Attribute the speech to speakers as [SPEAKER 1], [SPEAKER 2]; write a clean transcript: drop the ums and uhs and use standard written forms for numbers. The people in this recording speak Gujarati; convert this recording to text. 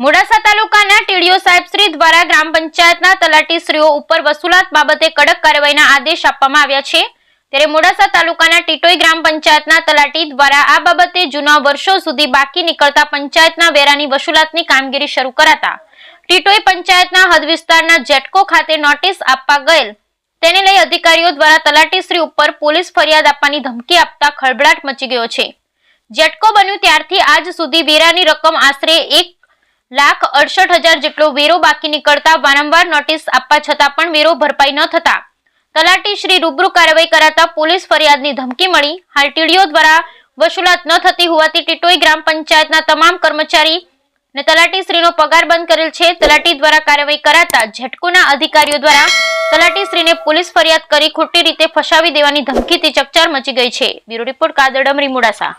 [SPEAKER 1] મોડાસા તાલુકાના ટીડીઓ સાહેબશ્રી દ્વારા ગ્રામ પંચાયતના તલાટીશ્રીઓ ઉપર વસૂલાત બાબતે કડક કાર્યવાહીના આદેશ આપવામાં આવ્યા છે। ત્યારે મોડાસા તાલુકાના ટીટોઈ ગ્રામ પંચાયતના તલાટી દ્વારા આ બાબતે જૂના વર્ષો સુધી બાકી નીકળતા પંચાયતના વેરાની વસૂલાતની કામગીરી શરૂ કરાતા ટીટોઈ પંચાયતના હદ વિસ્તારના જેટકો ખાતે નોટિસ આપવા ગયેલ તેને લઈ અધિકારીઓ દ્વારા તલાટીશ્રી ઉપર પોલીસ ફરિયાદ આપવાની ધમકી આપતા ખળભળાટ મચી ગયો છે। જેટકો બન્યું ત્યારથી આજ સુધી વેરાની રકમ આશરે 1,68,000 જેટલો વેરો બાકી નીકળતા વારંવાર નોટિસ આપવા છતાં પણ વેરો ભરપાઈ ન થતા તલાટી શ્રી રૂબરૂ કાર્યવાહી કરાતા પોલીસ ફરિયાદની ધમકી મળી। હાલ ટીડીઓ દ્વારા વસૂલાત ન થતી હોવાથી ટીટોઈ ગ્રામ પંચાયતના તમામ કર્મચારી ને તલાટી શ્રીનો પગાર બંધ કરેલ છે। તલાટી દ્વારા કાર્યવાહી કરાતા જેટકોના અધિકારીઓ દ્વારા તલાટી શ્રીને પોલીસ ફરિયાદ કરી ખોટી રીતે ફસાવી દેવાની ધમકીથી ચકચાર મચી ગઈ છે। Bureau report Kadar ડમરી Modasa.